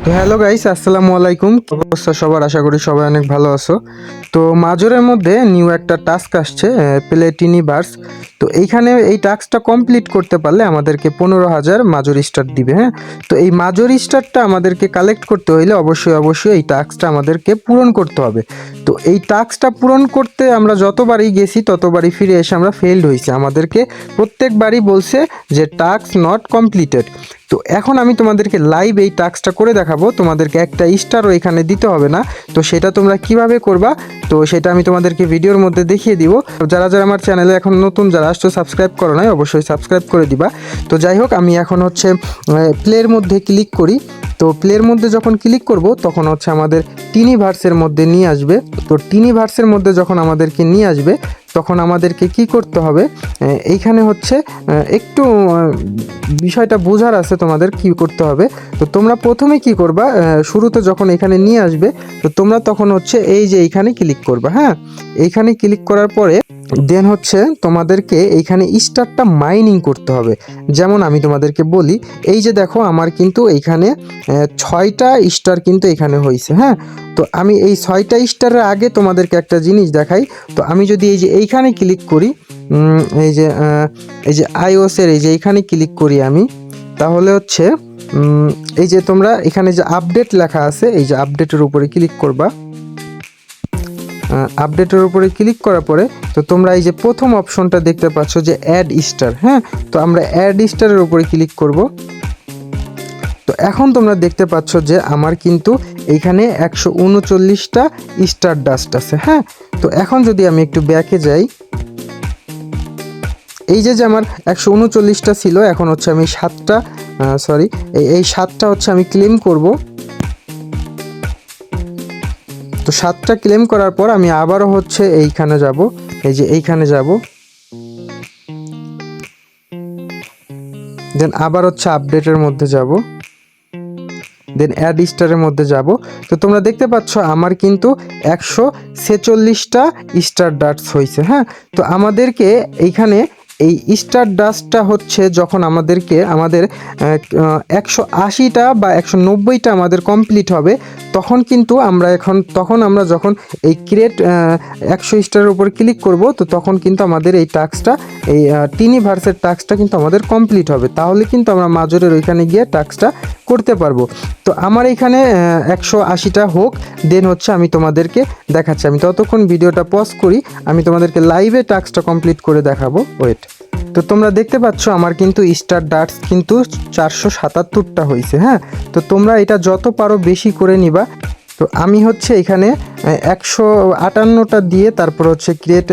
তো hello guys, আসসালামু আলাইকুম। অবস্থা সবার, আশা করি সবাই অনেক ভালো আছো। তো মাজরের মধ্যে নিউ একটা টাস্ক আসছে, প্লে টিনিভার্স। তো এইখানে এই টাস্কটা কমপ্লিট করতে পারলে আমাদেরকে 15,000 মাজর স্টার দিবে। হ্যাঁ, তো এই মাজর স্টারটা আমাদেরকে কালেক্ট করতে হইলে অবশ্যই এই টাস্কটা আমাদেরকে পূরণ করতে হবে। তো এই টাস্কটা পূরণ করতে আমরা যতবারই গেছি ততবারই ফিরে এসে আমরা ফেইল্ড হয়েছি। আমাদেরকে প্রত্যেকবারই বলছে যে টাস্ক নট কমপ্লিটেড। তো এখন আমি তোমাদেরকে লাইভ এই টাস্কটা করে দেখাবো। তোমাদেরকে একটা স্টারও এখানে দিতে হবে না। তো সেটা তোমরা কিভাবে করবা, তো সেটা আমি তোমাদেরকে ভিডিওর মধ্যে দেখিয়ে দিব। যারা আমার চ্যানেলে এখন নতুন যারা আসছো, সাবস্ক্রাইব করো নাই, অবশ্যই সাবস্ক্রাইব করে দিবা। তো যাই হোক, আমি এখন হচ্ছে প্লের মধ্যে ক্লিক করি। তো প্লের মধ্যে যখন ক্লিক করব তখন হচ্ছে আমাদের টিনিভার্সের মধ্যে নিয়ে আসবে। তো টিনিভার্সের মধ্যে যখন আমাদেরকে নিয়ে আসবে তখন আমাদেরকে কি করতে হবে, এইখানে হচ্ছে একটু বিষয়টা বোঝার আছে তোমাদের কি করতে হবে। তো তোমরা প্রথমে কি করবা, শুরুতে যখন এখানে নিয়ে আসবে তো তোমরা তখন হচ্ছে এই যে এইখানে ক্লিক করবা। হ্যাঁ, এইখানে ক্লিক করার পরে দেন হচ্ছে তোমাদেরকে এইখানে স্টারটা মাইনিং করতে হবে। যেমন আমি তোমাদেরকে বলি, এই যে দেখো আমার কিন্তু এইখানে 6টা স্টার কিন্তু এখানে হয়েছে। হ্যাঁ, তো আমি এই 6টা স্টারের আগে তোমাদেরকে একটা জিনিস দেখাই। তো আমি যদি এই যে এইখানে ক্লিক করি, এই যে আইওসের এই যে এইখানে ক্লিক করি আমি, তাহলে হচ্ছে এই যে তোমরা এখানে যে আপডেট লেখা আছে, এই যে আপডেটের উপরে ক্লিক করবা। আপডেটের উপরে ক্লিক করার পরে তো তোমরা এই যে প্রথম অপশনটা দেখতে পাচ্ছ যে অ্যাড স্টার। হ্যাঁ, তো আমরা অ্যাড স্টারের উপরে ক্লিক করব। তো এখন তোমরা দেখতে পাচ্ছ যে আমার কিন্তু এইখানে 139টা স্টার ডাস্ট আছে। হ্যাঁ, তো এখন যদি আমি একটু ব্যাকে যাই, এই যে আমার 139টা ছিল, এখন হচ্ছে আমি 7টা এই 7টা হচ্ছে আমি ক্লেম করব। তো 7টা ক্লেম করার পর আমি আবারও হচ্ছে এইখানে যাব, এই যে এইখানে যাব, দেন আবার হচ্ছে আপডেটের মধ্যে যাব, দেন অ্যাড স্টারের মধ্যে যাব। তো তোমরা দেখতে পাচ্ছ আমার কিন্তু 146টা স্টার ডাস্ট হয়েছে। হ্যাঁ, তো আমাদেরকে এইখানে এই স্টার ডাস্টটা হচ্ছে যখন আমাদের 180টা বা 190টা আমাদের কমপ্লিট হবে তখন কিন্তু আমরা যখন এই ক্রিয়েট 100 স্টারের উপর ক্লিক করব তো তখন কিন্তু আমাদের এই টাস্কটা, এই টিনিভার্সের টাস্কটা কিন্তু আমাদের কমপ্লিট হবে। তাহলে কিন্তু আমরা মাজরের ওইখানে গিয়ে টাস্কটা করতে পারবো। তো আমার এখানে 180টা হোক, দেন হচ্ছে আমি তোমাদেরকে দেখাচ্ছি। আমি ততক্ষণ ভিডিওটা পজ করি, আমি তোমাদেরকে লাইভে টাস্কটা কমপ্লিট করে দেখাবো। ওয়েট। তো তোমরা দেখতে পাচ্ছ আমার কিন্তু স্টার ডাস্ট কিন্তু 477টা হয়েছে। হ্যাঁ, তো তোমরা এটা যত পারো বেশি করে নিবা। তো আমি হচ্ছে এখানে 158টা দিয়ে তারপর হচ্ছে ক্রিয়েট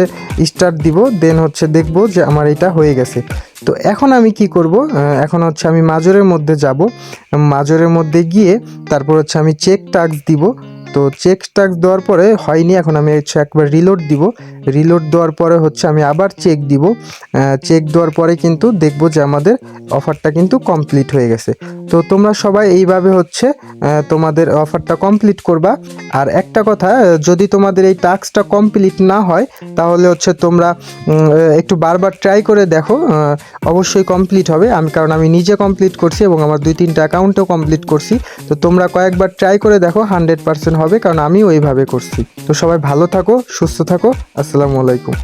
স্টার দিব, দেন হচ্ছে দেখব যে আমার এটা হয়ে গেছে। তো এখন আমি কি করব, এখন হচ্ছে আমি মাজরের মধ্যে যাব। মাজরের মধ্যে গিয়ে তারপর হচ্ছে আমি চেক টাস্ক দিব। তো চেক টাস্ক দেওয়ার পরে হয়নি, এখন আমি হচ্ছে একবার রিলোড দিব। রিলোড দেওয়ার পরে হচ্ছে আমি আবার চেক দিব। চেক দেওয়ার পরে কিন্তু দেখব যে আমাদের অফারটা কিন্তু কমপ্লিট হয়ে গেছে। তো তোমরা সবাই এইভাবে হচ্ছে তোমাদের অফারটা কমপ্লিট করবা। আর একটা কথা, যদি তোমাদের এই টাস্কটা কমপ্লিট না হয় তাহলে হচ্ছে তোমরা একটু বারবার ট্রাই করে দেখো, অবশ্যই কমপ্লিট হবে। কারণ আমি নিজে কমপ্লিট করছি এবং আমার 2-3টা অ্যাকাউন্টেও কমপ্লিট করছি। তো তোমরা কয়েকবার ট্রাই করে দেখো, 100% হবে, কারণ আমিও এইভাবে করছি। তো সবাই ভালো থাকো, সুস্থ থাকো, আসসালামু আলাইকুম।